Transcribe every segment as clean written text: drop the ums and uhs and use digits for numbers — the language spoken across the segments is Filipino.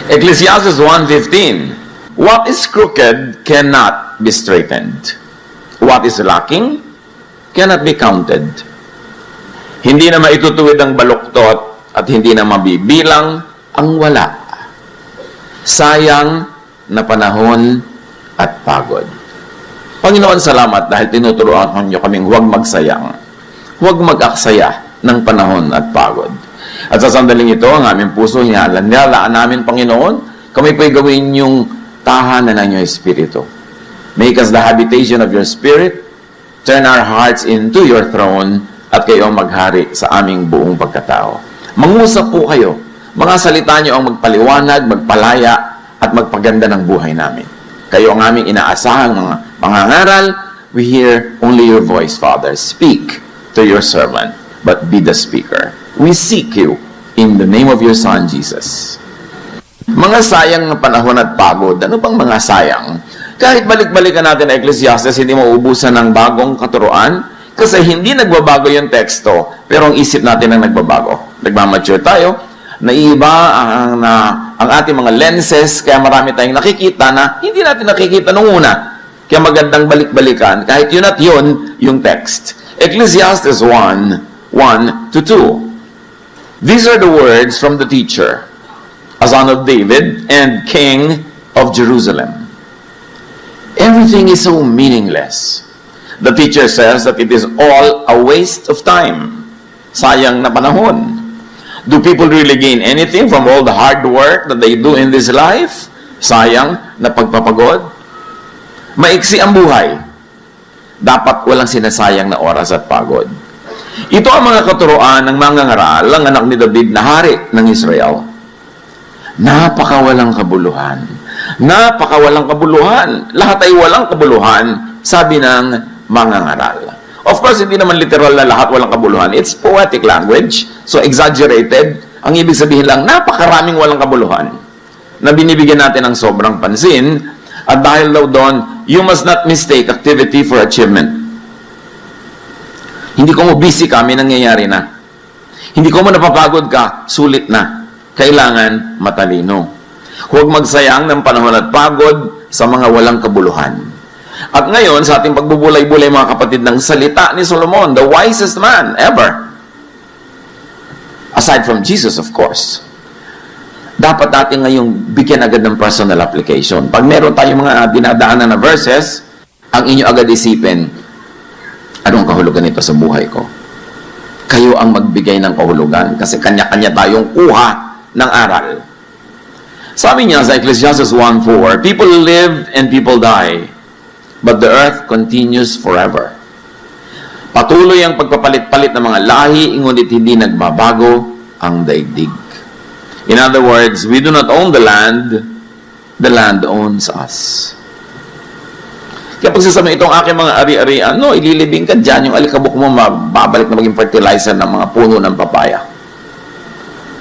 Ecclesiastes 1:15. What is crooked cannot be straightened. What is lacking cannot be counted. Hindi na maitutuwid ang baluktot at hindi na mabibilang ang wala. Sayang na panahon at pagod. Panginoon, salamat dahil tinuturuan niyo kaming huwag magsayang, huwag mag-aksaya ng panahon at pagod. At sa sandaling ito, ang aming puso, hinalaan namin, Panginoon, kami po'y gawin yung tahanan ng iyong Espiritu. Make us the habitation of your Spirit, turn our hearts into your throne, at kayo ang maghari sa aming buong pagkatao. Mangusap po kayo. Mga salita niyo ang magpaliwanag, magpalaya, at magpaganda ng buhay namin. Kayo ang aming inaasahang mga pangangaral. We hear only your voice, Father. Speak to your servant, but be the speaker. We seek you in the name of your Son, Jesus. Mga sayang na panahon at pagod. Ano bang mga sayang? Kahit balik-balikan natin ang Ecclesiastes, hindi mauubusan ng bagong katuruan. Kasi hindi nagbabago yung teksto, pero ang isip natin ang nagbabago. Nagmamature tayo, naiiba ang ating mga lenses, kaya marami tayong nakikita na hindi natin nakikita nung una. Kaya magandang balik-balikan, kahit yun at yun, yung text. Ecclesiastes 1:1-2. These are the words from the teacher, a son of David and king of Jerusalem. Everything is so meaningless. The teacher says that it is all a waste of time. Sayang na panahon. Do people really gain anything from all the hard work that they do in this life? Sayang na pagpapagod. Maiksi ang buhay. Dapat walang sinasayang na oras at pagod. Ito ang mga katuroan ng mangangaral, ang anak ni David na hari ng Israel. Napakawalang kabuluhan. Napakawalang kabuluhan. Lahat ay walang kabuluhan, sabi ng mangangaral. Of course, hindi naman literal na lahat walang kabuluhan. It's poetic language, so exaggerated. Ang ibig sabihin lang, napakaraming walang kabuluhan na binibigyan natin ng sobrang pansin. At dahil daw doon, you must not mistake activity for achievement. Hindi ko mo busy ka, may nangyayari na. Hindi ko mo napapagod ka, sulit na. Kailangan matalino. Huwag magsayang ng panahon at pagod sa mga walang kabuluhan. At ngayon, sa ating pagbubulay-bulay mga kapatid ng salita ni Solomon, the wisest man ever, aside from Jesus, of course, dapat natin ngayong bigyan agad ng personal application. Pag meron tayong mga dinadaanan na verses, ang inyo agad isipin, anong kahulugan nito sa buhay ko? Kayo ang magbigay ng kahulugan kasi kanya-kanya tayong kuha ng aral. Sabi niya sa Ecclesiastes 1:4, people live and people die, but the earth continues forever. Patuloy ang pagpapalit-palit ng mga lahi, ngunit hindi nagbabago ang daigdig. In other words, we do not own the land owns us. Kaya pag sasabihin itong aking mga ari-arian, no, ililibing ka dyan, yung alikabok mo mababalik na maging fertilizer ng mga puno ng papaya.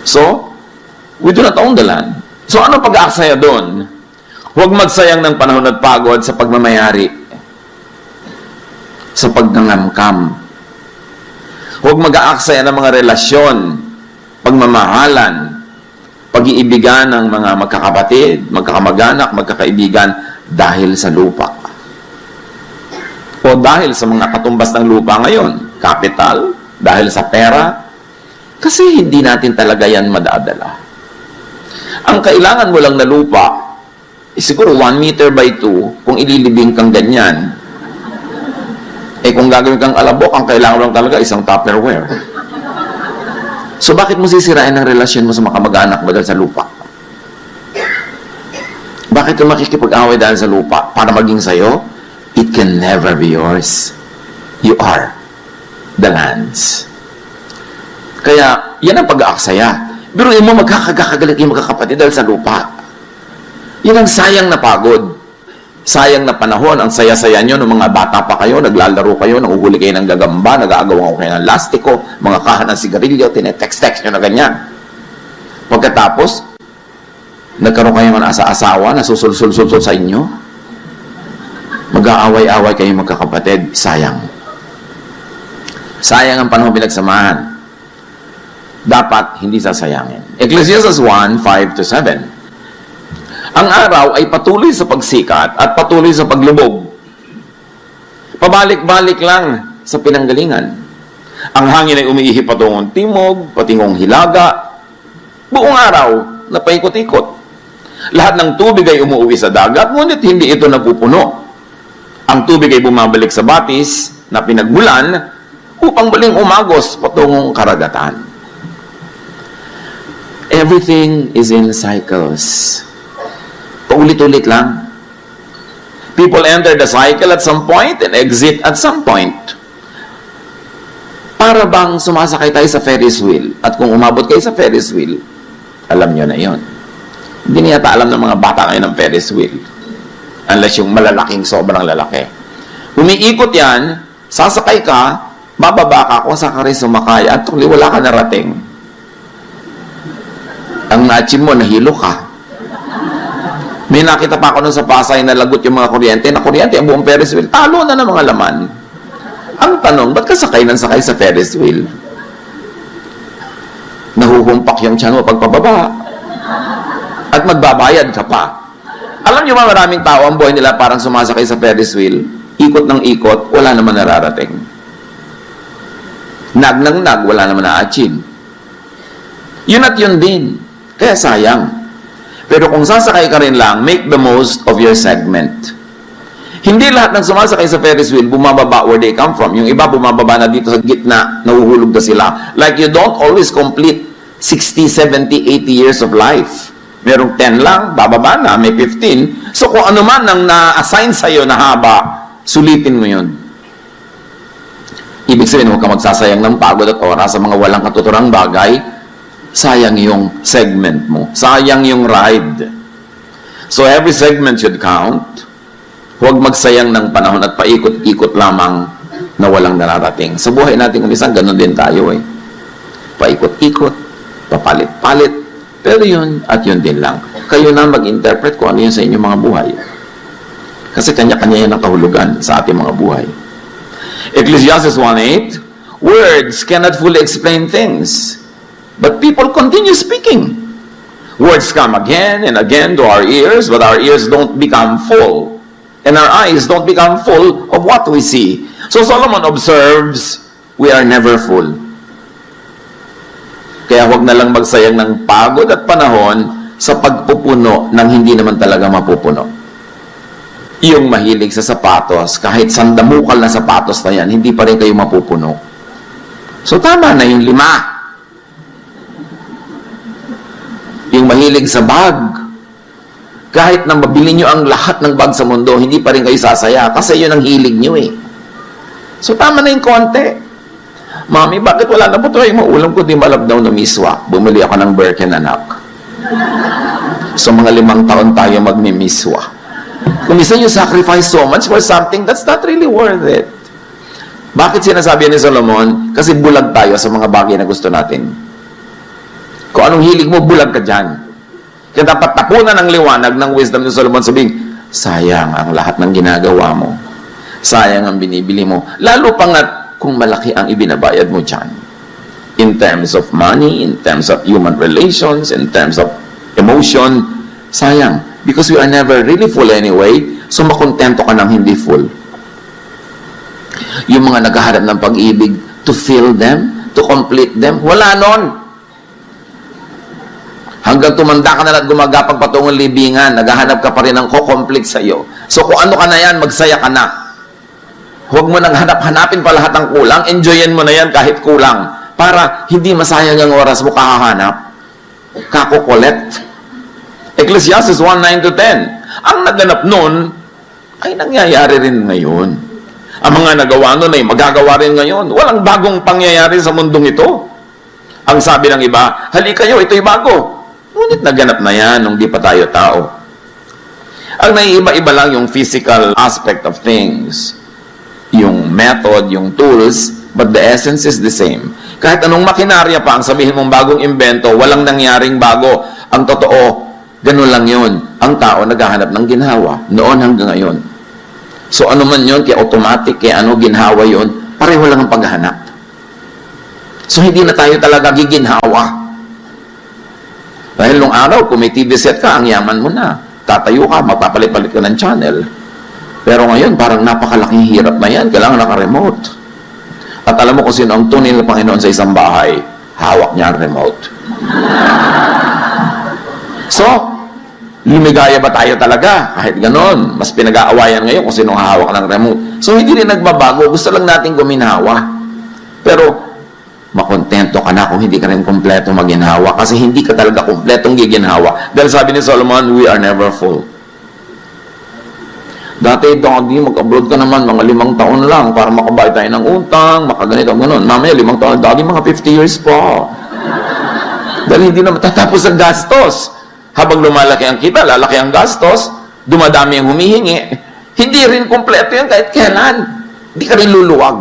So, we do not own the land. So, ano pag-aaksaya doon? Huwag magsayang ng panahon at pagod sa pagmamayari, sa pagnangamkam. Huwag mag-aaksaya ng mga relasyon, pagmamahalan, pag-iibigan ng mga magkakapatid, magkakamag-anak, magkakaibigan dahil sa lupa. O dahil sa mga katumbas ng lupa ngayon, capital, dahil sa pera, kasi hindi natin talaga yan madadala. Ang kailangan mo lang na lupa, siguro 1 meter by 2, kung ililibing kang ganyan. Kung gagawin kang alabok, ang kailangan lang talaga isang Tupperware. So, bakit mo sisirain ang relasyon mo sa makamag-anak mo dahil sa lupa? Bakit ka makikipag-away dahil sa lupa? Para maging sayo? It can never be yours. You are the land's. Kaya, yan ang pag-aaksaya. Pero mo magkakagalit yung magkakapatid dahil sa lupa. Yan ang sayang na pagod. Sayang na panahon. Ang saya-saya nyo nung mga bata pa kayo, naglalaro kayo, nanguhuli kayo ng gagamba, nag-aagawan kayo ng lastiko, mga kahan ng sigarilyo, tinetext-text nyo na ganyan. Pagkatapos, nagkaroon kayo ng asa-asawa na susul-sul-sul sa inyo, mag-aaway-aaway kayo magkakapatid, sayang. Sayang ang panahon pinagsamahan. Dapat hindi sasayangin. Ecclesiastes 1:5-7. Ang araw ay patuloy sa pagsikat at patuloy sa paglubog. Pabalik-balik lang sa pinanggalingan. Ang hangin ay umiihi patungong timog, patingong hilaga. Buong araw na paikot-ikot. Lahat ng tubig ay umuwi sa dagat, ngunit hindi ito napupuno. Ang tubig ay bumabalik sa batis na pinagmulan upang baling umagos patungong karagatan. Everything is in cycles. Paulit-ulit lang. People enter the cycle at some point and exit at some point. Para bang sumasakay tayo sa Ferris wheel. At kung umabot kayo sa Ferris wheel, alam nyo na yon. Hindi niya alam ng mga bata ngayon ng Ferris wheel. Unless yung malalaking, sobrang lalaki. Umiikot yan, sasakay ka, bababa ka kung saan ka rin sumakay, at tuloy wala ka narating. Ang na-achieve mo, nahilo ka. May nakita pa ako nun sa Pasay na lagot yung mga kuryente, ang buong Ferris wheel, talo na ng mga laman. Ang tanong, ba't ka sakay sa Ferris wheel? Nahuhumpak yung tiyan mo pagpababa. At magbabayad ka pa. Alam niyo ba maraming tao ang buhay nila parang sumasakay sa Ferris wheel? Ikot ng ikot, wala naman nararating. Nag ng nag, wala naman na-achieve. Yun at yun din. Kaya sayang. Pero kung sasakay ka rin lang, make the most of your segment. Hindi lahat ng sumasakay sa Ferris wheel bumababa where they come from. Yung iba bumababa na dito sa gitna, nahuhulog na sila. Like you don't always complete 60, 70, 80 years of life. Merong 10 lang, bababa na, may 15. So kung ano man ang na-assign sa'yo na haba, sulitin mo yun. Ibig sabihin, huwag ka magsasayang ng pagod at oras sa mga walang katuturang bagay. Sayang yung segment mo. Sayang yung ride. So every segment should count. Huwag magsayang ng panahon at paikot-ikot lamang na walang nararating. Sa buhay natin kumisang, ganun din tayo eh. Paikot-ikot, papalit-palit, pero yun at yun din lang. Kayo na mag-interpret kung ano yun sa inyong mga buhay. Kasi kanya-kanya yan ang kahulugan sa ating mga buhay. Ecclesiastes 1:8, words cannot fully explain things, but people continue speaking. Words come again and again to our ears, but our ears don't become full. And our eyes don't become full of what we see. So Solomon observes, we are never full. Kaya huwag na lang magsayang ng pagod at panahon sa pagpupuno ng hindi naman talaga mapupuno. Yung mahilig sa sapatos, kahit sandamukal na sapatos na yan, hindi pa rin kayo mapupuno. So tama na yung 5. Yung mahilig sa bag, kahit na mabili nyo ang lahat ng bag sa mundo, hindi pa rin kayo sasaya kasi yun ang hilig nyo eh. So tama na yung konti. Mami, bakit wala na po ito? Maulam ko di malabdaw na miswa. Bumili ako ng Birken, anak. So mga 5 taon tayo magmimiswa. Kung minsan you sacrifice so much for something that's not really worth it. Bakit sinasabi ni Solomon? Kasi bulag tayo sa mga bagay na gusto natin. Kung anong hilig mo, bulag ka dyan. Kaya dapat tapunan ng liwanag ng wisdom ni Solomon, sabihin, sayang ang lahat ng ginagawa mo. Sayang ang binibili mo. Lalo pa nga kung malaki ang ibinabayad mo dyan. In terms of money, in terms of human relations, in terms of emotion, sayang. Because we are never really full anyway, so makontento ka ng hindi full. Yung mga naghahanap ng pag-ibig, to fill them, to complete them, wala nun. Hanggang tumanda ka na at gumagapang patungong libingan, naghahanap ka pa rin ng ko-complete sa'yo. So kung ano ka na yan, magsaya ka na. Huwag mo nang hanapin pa lahat ng kulang, enjoyin mo na yan kahit kulang. Para hindi masayang ang oras mo kakahanap. Kakukolekt. Ecclesiastes 1:9-10. Ang naganap nun, ay nangyayari rin ngayon. Ang mga nagawa nun ay magagawa rin ngayon. Walang bagong pangyayari sa mundong ito. Ang sabi ng iba, halika kayo, ito'y bago. Ngunit naganap na yan nung di pa tayo tao. Ang naiiba-iba lang yung physical aspect of things. Yung method, yung tools, but the essence is the same. Kahit anong makinarya pa ang sabihin mong bagong invento, walang nangyaring bago. Ang totoo, ganun lang yun. Ang tao naghahanap ng ginhawa, noon hanggang ngayon. So ano man yun, kaya automatic, kaya ano, ginhawa yun, pareho lang ang paghahanap. So hindi na tayo talaga giginhawa. Dahil nung araw, kung may TV set ka, ang yaman mo na. tatayo ka, magpapalit-palit ka ng channel. Pero ngayon, parang napakalaking hirap na yan. Kailangan naka-remote. At alam mo kung sino ang tunay na Panginoon sa isang bahay, hawak niya ang remote. So, lumigaya ba tayo talaga? Kahit ganon, mas pinag-aawayan ngayon kung sino hawak ng remote. So, hindi rin nagbabago. Gusto lang natin guminhawa. Pero, makontento ka na kung hindi ka rin kompleto maginhawa. Kasi hindi ka talaga kompletong giginhawa. Dahil sabi ni Solomon, we are never full. Dati, Daddy, mag-abroad ka naman, mga 5 taon lang para makabayad tayo ng utang, makaganito, gano'n. Mamaya, 5 taon, Daddy, mga 50 years pa. Dahil hindi na matatapos ang gastos. Habang lumalaki ang kita, lalaki ang gastos, dumadami ang humihingi. Hindi rin kompleto yan kahit kailan. Hindi ka rin luluwag.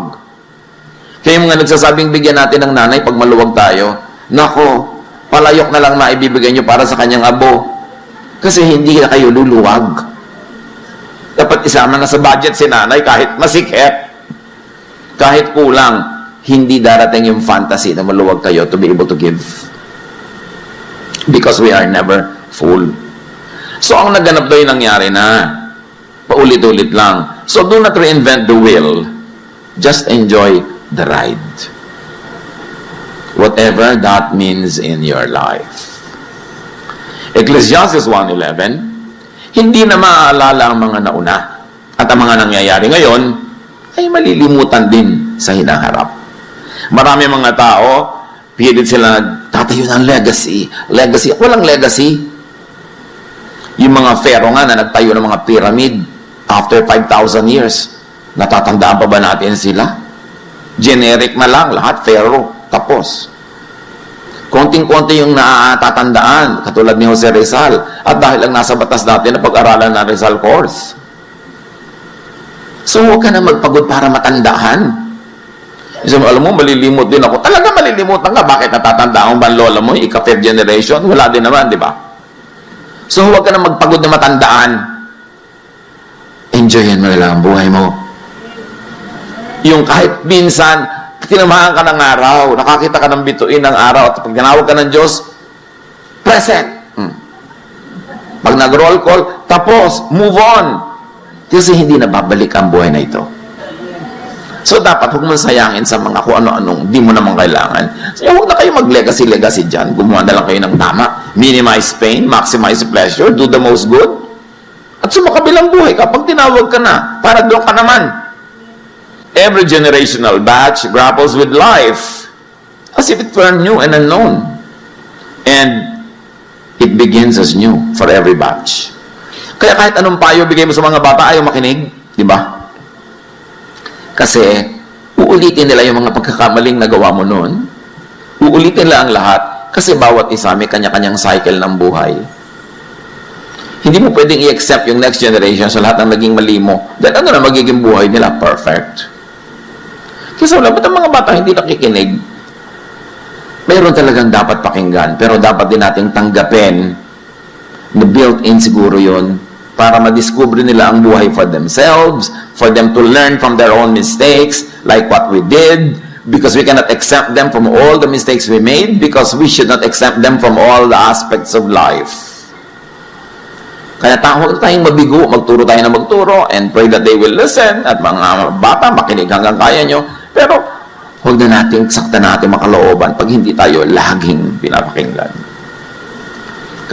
Kaya yung mga nagsasabing bigyan natin ng nanay pag maluwag tayo, nako, palayok na lang maibibigay nyo para sa kanyang abo. Kasi hindi na kayo luluwag. Dapat isama na sa budget si nanay kahit masikip. Kahit kulang, hindi darating yung fantasy na maluwag kayo to be able to give. Because we are never full. So, ang naganap daw yung nangyari na paulit-ulit lang. So, do not reinvent the wheel. Just enjoy the ride. Whatever that means in your life. Ecclesiastes 1:11, hindi na maaalala ang mga nauna at ang mga nangyayari ngayon ay malilimutan din sa hinaharap. Marami mga tao, pilit sila tatayo ng legacy. Legacy. Walang legacy. Yung mga pharaoh nga na nagtayo ng mga pyramid after 5,000 years, natatandaan pa ba natin sila? Generic na lang, lahat pharaoh. Tapos. Konting-konti yung natatandaan, katulad ni Jose Rizal. At dahil lang nasa batas natin na pag-aralan ng Rizal course. So, huwag ka na magpagod para matandaan. So, alam mo, malilimot din ako. Talaga malilimutan ka. Bakit natatandaan ba ang lola mo? Ika-5th generation? Wala din naman, di ba? So, huwag ka na magpagod na matandaan. Enjoyin mo lang ang buhay mo. Yung kahit minsan, tinamahan ka ng araw, nakakita ka ng bituin ng araw, at pag tinawag ka ng Diyos, present. Pag nag-roll call, tapos, move on. Kasi hindi na babalik ang buhay na ito. So, dapat huwag mo sayangin sa mga kung ano-anong di mo naman kailangan. So, huwag na kayo mag-legacy dyan. Gumawa na lang kayo ng tama. Minimize pain, maximize pleasure, do the most good. At sumakabilang buhay ka. Pag tinawag ka na, para doon ka naman. Every generational batch grapples with life as if it were new and unknown. And it begins as new for every batch. Kaya kahit anong payo bigay mo sa mga bata, ayaw makinig. Di ba? Kasi uulitin nila yung mga pagkakamaling nagawa mo noon. Uulitin nila ang lahat kasi bawat isa may kanya-kanyang cycle ng buhay. Hindi mo pwedeng i-accept yung next generation sa lahat ng naging mali mo. Dahil ano na magiging buhay nila? Perfect. Kasi wala, ba't ang mga bata hindi nakikinig? Meron talagang dapat pakinggan, pero dapat din nating tanggapin na built-in siguro yun para madiscover nila ang buhay for themselves, for them to learn from their own mistakes, like what we did, because we cannot accept them from all the mistakes we made, because we should not accept them from all the aspects of life. Kaya huwag tayong mabigo, magturo tayo na magturo, and pray that they will listen, at mga bata, makinig hanggang kaya nyo. Pero, huwag na natin, sakta natin makalooban pag hindi tayo laging pinapakinggan.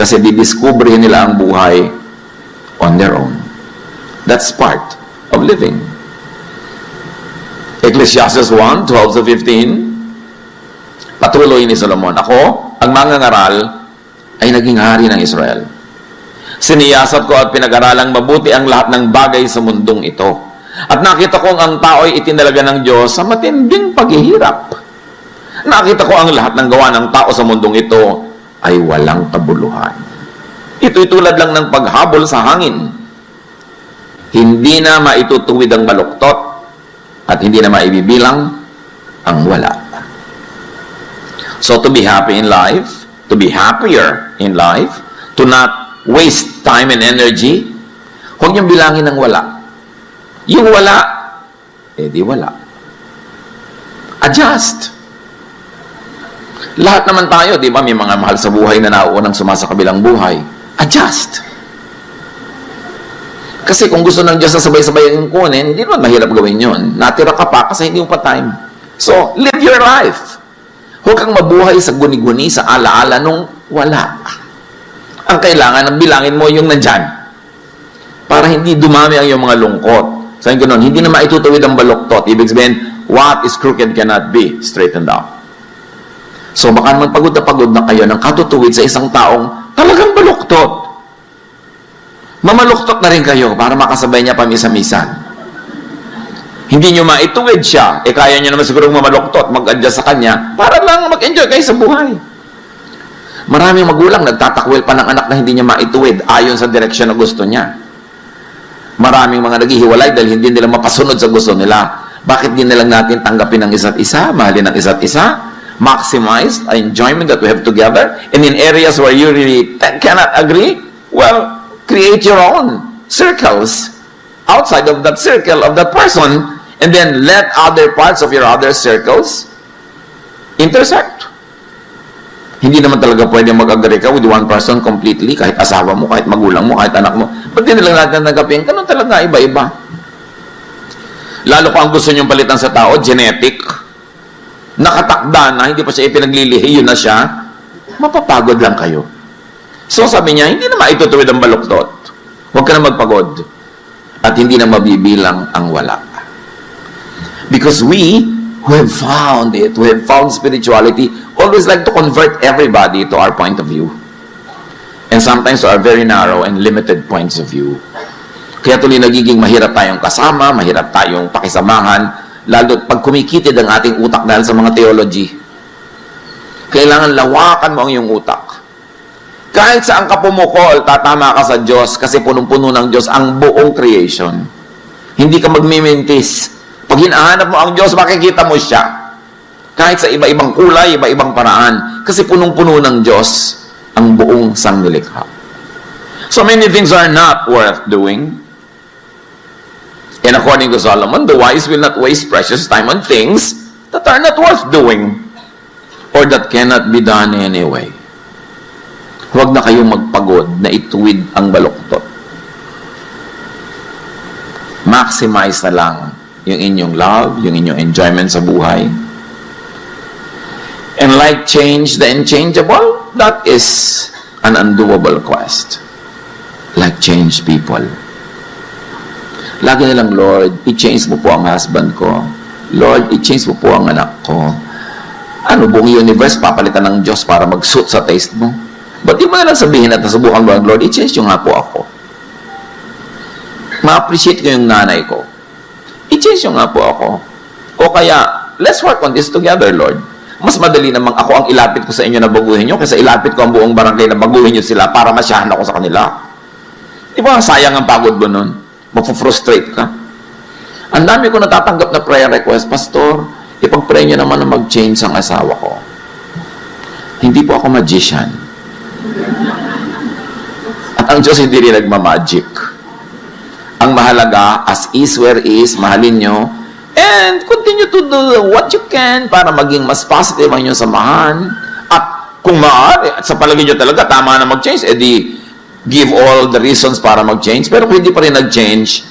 Kasi didiscovery nila ang buhay on their own. That's part of living. Ecclesiastes 1:12-15, patuloy ni Solomon, ako, ang mangangaral, ay naging hari ng Israel. Siniyasat ko at pinag-aralang mabuti ang lahat ng bagay sa mundong ito. At nakita kong ang tao'y itinalaga ng Diyos sa matinding paghihirap. Nakita ko ang lahat ng gawa ng tao sa mundong ito ay walang kabuluhan. Ito'y tulad lang ng paghabol sa hangin. Hindi na maitutuwid ang baluktot at hindi na maibibilang ang wala. So to be happy in life, to be happier in life, to not waste time and energy, huwag niyong bilangin ng wala. Yung wala, di wala. Adjust. Lahat naman tayo, di ba, may mga mahal sa buhay na nauunang sumasakabilang buhay. Adjust. Kasi kung gusto ng Diyos na sabay-sabay yung kunin, hindi naman mahirap gawin yun. Natira ka pa kasi hindi mo pa time. So, live your life. Huwag kang mabuhay sa guni-guni, sa ala-ala nung wala. Ang kailangan, bilangin mo yung nandyan. Para hindi dumami ang iyong mga lungkot. Sabi ko nun, hindi na maitutuwid ang baluktot. Ibig sabihin, what is crooked cannot be straightened out. So, baka naman pagod na kayo ng katutuwid sa isang taong talagang baluktot. Mamaluktot na rin kayo para makasabay niya pamisa-misan. Hindi nyo maituwid siya, kaya nyo naman siguro mamaluktot, mag-adjust sa kanya, para lang mag-enjoy kayo sa buhay. Maraming magulang nagtatakwil pa ng anak na hindi niya maituwid ayon sa direksyon na gusto niya. Maraming mga naghihiwalay dahil hindi nila mapasunod sa gusto nila. Bakit din nilang natin tanggapin ang isa't isa, mahalin ang isa't isa, maximize the enjoyment that we have together, and in areas where you really cannot agree, well, create your own circles outside of that circle of that person, and then let other parts of your other circles intersect. Hindi naman talaga pwede mag-agree ka with one person completely, kahit asawa mo, kahit magulang mo, kahit anak mo. Ba't din lang natin tanggapin? Ganun talaga, iba-iba. Lalo kung ang gusto niyong palitan sa tao, genetic, nakatakda na, hindi pa siya ipinaglilihi, yun na siya, mapapagod lang kayo. So sabi niya, hindi na maitutuwid ang baluktot. Huwag ka na magpagod. At hindi na mabibilang ang wala. Because we who have found it, who have found spirituality, always like to convert everybody to our point of view. And sometimes to our very narrow and limited points of view. Kaya tuloy nagiging mahirap tayong kasama, mahirap tayong pakisamahan, lalo pag kumikitid ang ating utak dahil sa mga theology. Kailangan lawakan mo ang iyong utak. Kahit saan ka pumukol, tatama ka sa Diyos kasi punong-puno ng Diyos ang buong creation. Hindi ka magmimintis. Pag hinahanap mo ang Diyos, makikita mo siya. Kahit sa iba-ibang kulay, iba-ibang paraan. Kasi punong-puno ng Diyos ang buong sangnilikha. So many things are not worth doing. And according to Solomon, the wise will not waste precious time on things that are not worth doing or that cannot be done anyway. Huwag na kayong magpagod na ituwid ang baluktot. Maximize na lang yung inyong love, yung inyong enjoyment sa buhay. And like change the unchangeable, that is an undoable quest. Like change people. Lagi nilang, Lord, i-change mo po ang husband ko. Lord, i-change mo po ang anak ko. Ano, buong universe papalitan ng Diyos para mag-suit sa taste mo? Ba't di mo na lang sabihin at nasubukan mo ang Lord, i-change yung nga po ako. Ma-appreciate ko yung nanay ko. I-change yung nga po ako. O kaya, let's work on this together, Lord. Mas madali namang ako ang ilapit ko sa inyo na baguhin nyo kaysa ilapit ko ang buong barangay na baguhin nyo sila para masyahan ako sa kanila. Di ba, sayang ang pagod mo nun? Mapufrustrate ka. Ang dami ko natatanggap na prayer request, Pastor, ipag-pray nyo naman na mag-change ang asawa ko. Hindi po ako magician. At ang Diyos hindi rin nagmamagic. Ang mahalaga, as is where is, mahalin nyo, and continue to do what you can para maging mas positive ang inyong samahan. At kung maaari, at sa palagay nyo talaga, tama na mag-change, edi give all the reasons para mag-change. Pero kung hindi pa rin nag-change,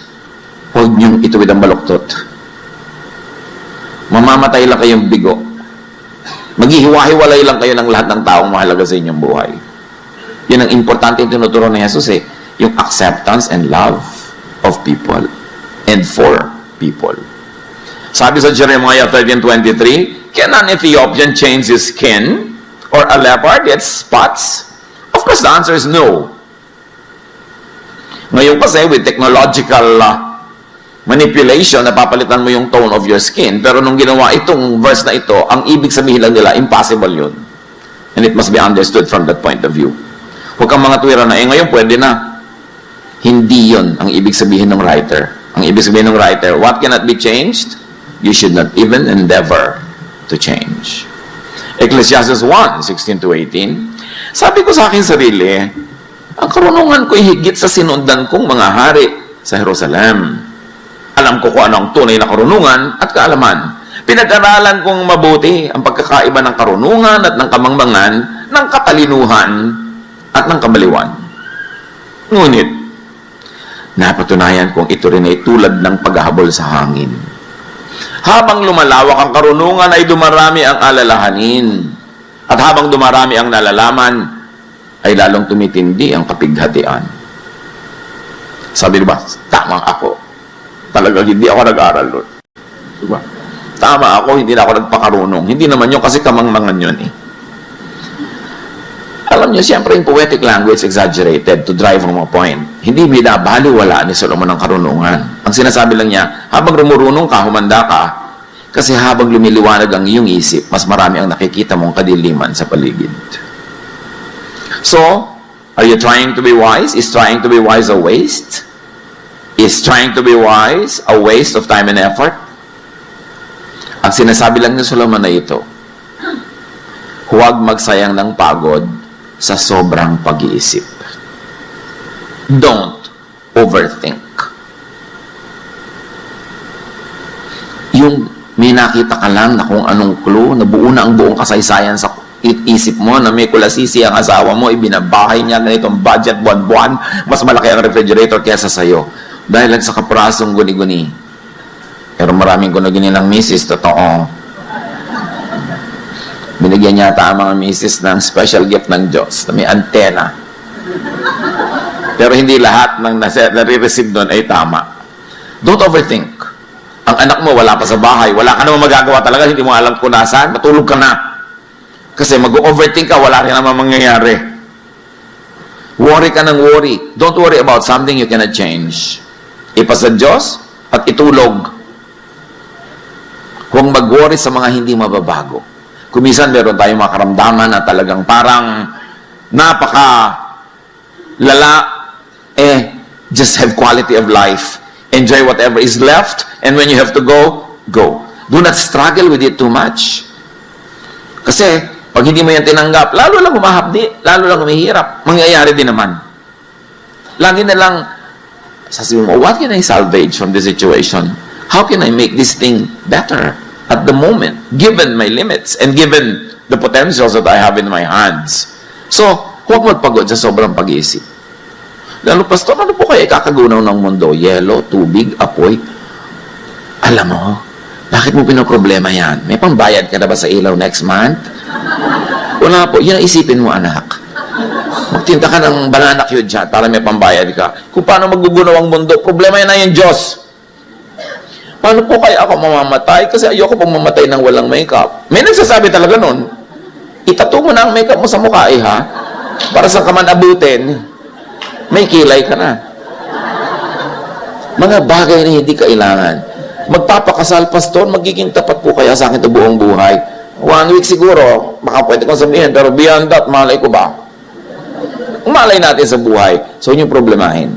huwag nyong ituwid ang baluktot. Mamamatay lang kayong bigo. Maghihiwa-hiwalay lang kayo ng lahat ng taong mahalaga sa inyong buhay. Yun ang importante yung tinuturo ni Jesus yung acceptance and love of people and for people. Sabi sa Jeremiah 13:23, can an Ethiopian change his skin or a leopard get spots? Of course, the answer is no. Ngayon kasi with technological manipulation, napapalitan mo yung tone of your skin. Pero nung ginawa itong verse na ito, ang ibig sabihin lang nila, impossible yun. And it must be understood from that point of view. Huwag kang mga tuwira na, ngayon pwede na. Hindi yun ang ibig sabihin ng writer. Ang ibig sabihin ng writer, what cannot be changed? You should not even endeavor to change. Ecclesiastes 1:16-18, sabi ko sa akin sarili, ang karunungan ko'y higit sa sinundan kong mga hari sa Jerusalem. Alam ko kung ano ang tunay na karunungan at kaalaman. Pinag-aralan kong mabuti ang pagkakaiba ng karunungan at ng kamangmangan, ng katalinuhan at ng kabaliwan. Ngunit, Napatunayan kong ito rin ay tulad ng paghahabol sa hangin. Habang lumalawak ang karunungan ay dumarami ang alalahanin. At habang dumarami ang nalalaman, ay lalong tumitindi ang kapighatian. Sabi diba, tama ako. Talagang hindi ako nag-aral doon. Diba? Tama ako, hindi na ako nagpakarunong. Hindi naman yun kasi kamangmangan yun eh. Alam niyo, siyempre yung poetic language exaggerated to drive home a point. Hindi binabaliwala ni Solomon ang karunungan. Ang sinasabi lang niya, habang rumurunong ka, humanda ka, kasi habang lumiliwanag ang iyong isip, mas marami ang nakikita mong kadiliman sa paligid. So, are you trying to be wise? Is trying to be wise a waste? Is trying to be wise a waste of time and effort? Ang sinasabi lang ni Solomon na ito, huwag magsayang ng pagod sa sobrang pag-iisip. Don't overthink. Yung may nakita ka lang na kung anong clue, nabuo na ang buong kasaysayan sa isip mo na may kulasisi ang asawa mo, ibinabahay niya ganitong budget buwan-buwan, mas malaki ang refrigerator kaysa sa'yo. Dahil lang sa kaprasong guni-guni. Pero maraming guni-guni ng misis, totoo. Binigyan yata ang mga misis ng special gift ng Diyos na may antena. Pero hindi lahat ng nare-receive doon ay tama. Don't overthink. Ang anak mo wala pa sa bahay, wala ka naman magagawa talaga, hindi mo alam kung nasaan, matulog ka na. Kasi mag-overthink ka, wala rin naman mangyayari. Worry ka ng worry. Don't worry about something you cannot change. Ipasa Diyos at itulog. Huwag mag-worry sa mga hindi mababago. Kumisan meron tayong mga karamdaman na talagang parang napaka lala, just have quality of life. Enjoy whatever is left, and when you have to go, go. Do not struggle with it too much. Kasi, pag hindi mo yan tinanggap, lalo lang humahapdi, lalo lang humihirap, mangyayari din naman. Lagi na lang, sasabihin mo, what can I salvage from this situation? How can I make this thing better at the moment, given my limits, and given the potentials that I have in my hands? So, huwag magpagod sa sobrang pag-iisip. Lalo, Pastor, ano po kaya ikakagunaw ng mundo? Yelo, tubig, apoy. Alam mo, bakit mo pinoproblema yan? May pambayad ka na ba sa ilaw next month? Wala po. Yan ang isipin mo, anak. Magtinta ka ng banana cue dyan para may pambayad ka. Kung paano magugunaw ang mundo, problema yan na yung Diyos. Paano po kaya ako mamamatay? Kasi ayoko pong mamatay ng walang makeup. May nagsasabi talaga nun, itato mo na ang makeup mo sa mukha, ha? Para sa ka man abutin, may kilay ka na. Mga bagay na hindi kailangan. Magpapakasal, Pastor, magiging tapat po kaya sa akin ito buong buhay. 1 week siguro, baka pwede kong sabihin, pero beyond that, malay ko ba? Malay natin sa buhay. So, yun yung problemahin.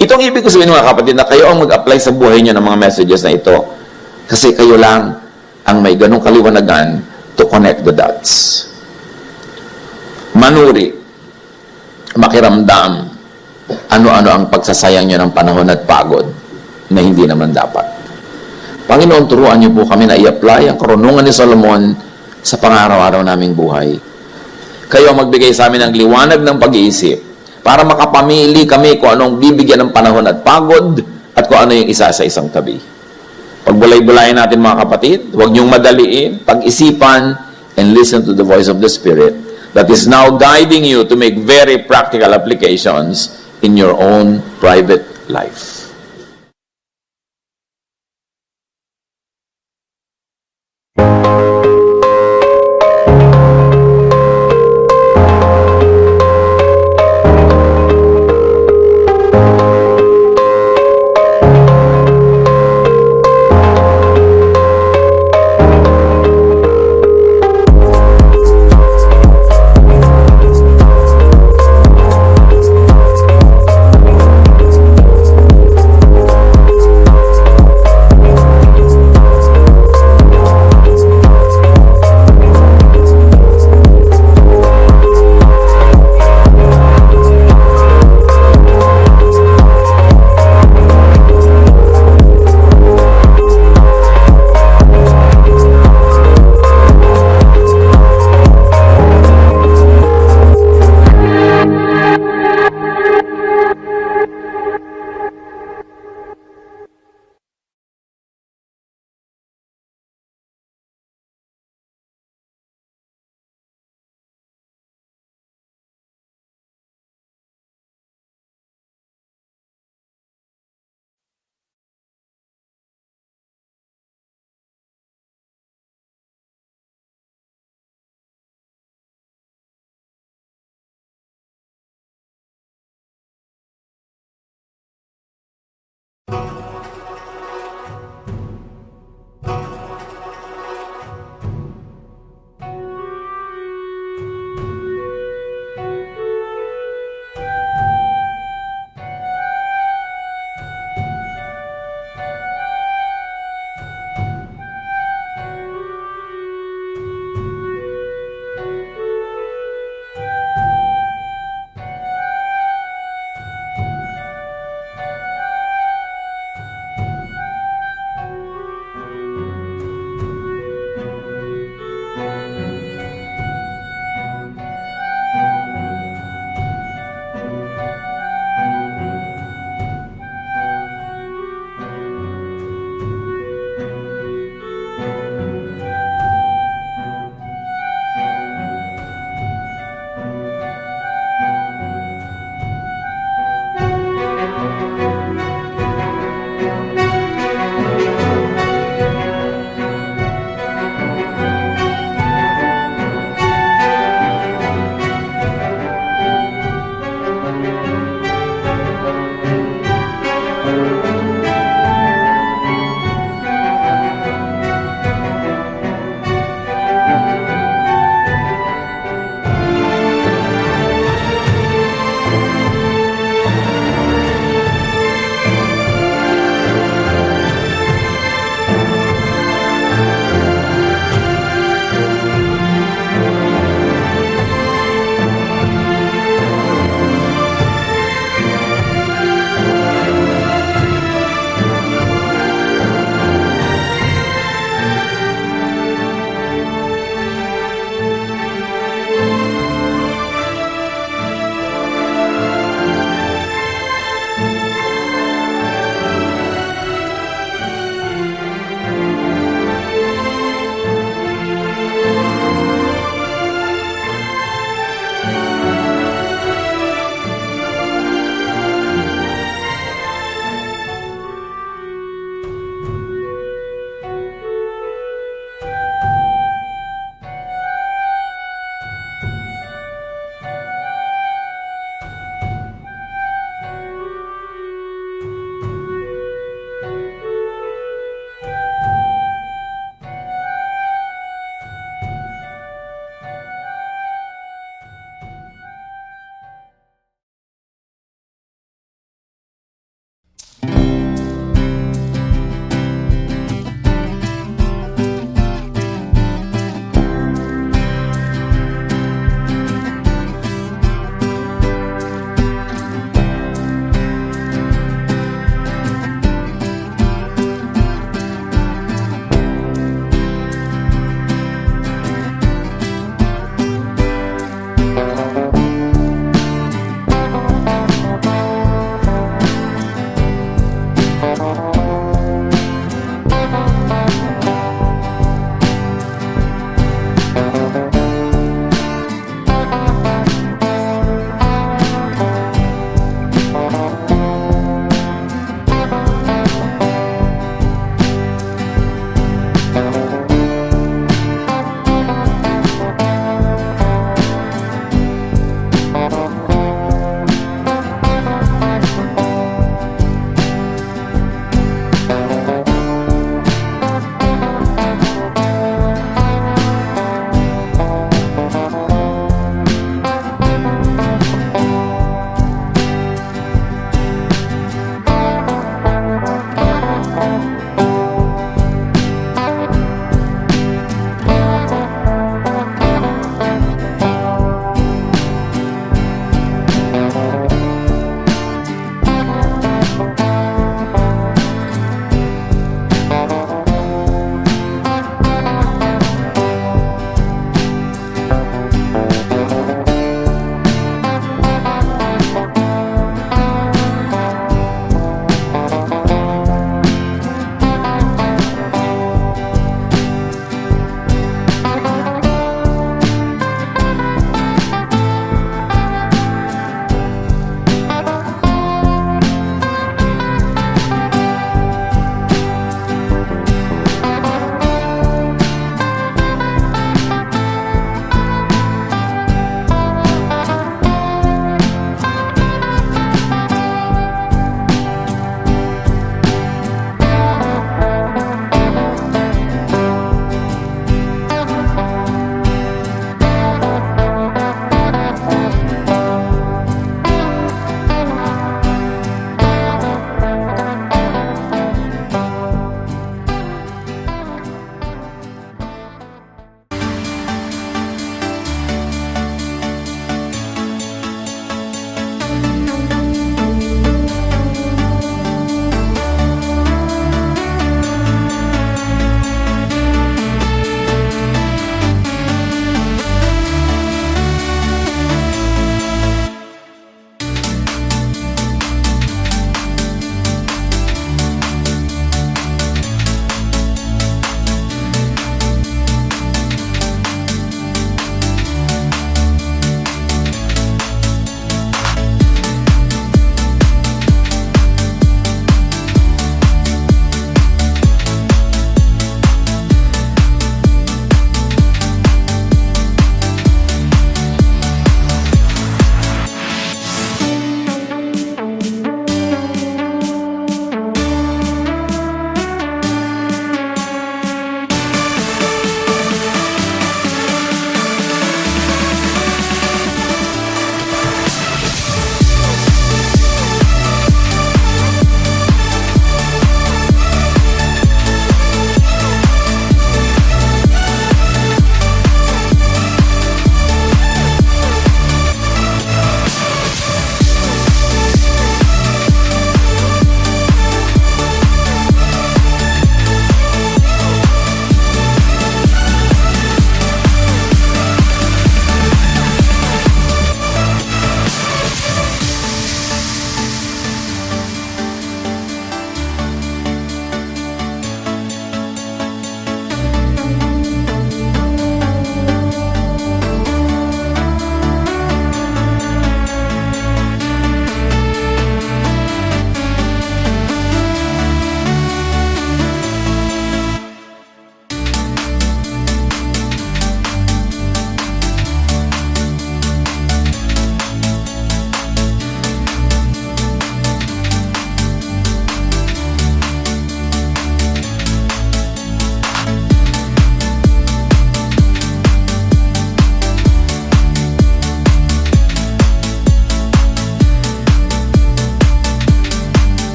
Itong ibig ko sabihin mga kapatid na kayo ang mag-apply sa buhay nyo ng mga messages na ito. Kasi kayo lang ang may ganong kaliwanagan to connect the dots. Manuri, makiramdam, ano-ano ang pagsasayang nyo ng panahon at pagod na hindi naman dapat. Panginoon, turuan niyo po kami na i-apply ang karunungan ni Solomon sa pang-araw-araw naming buhay. Kayo ang magbigay sa amin ng liwanag ng pag-iisip para makapamili kami kung anong bibigyan ng panahon at pagod at kung ano yung isa sa isang tabi. Pagbulay-bulayin natin mga kapatid, huwag niyong madaliin, pag-isipan, and listen to the voice of the Spirit that is now guiding you to make very practical applications in your own private life.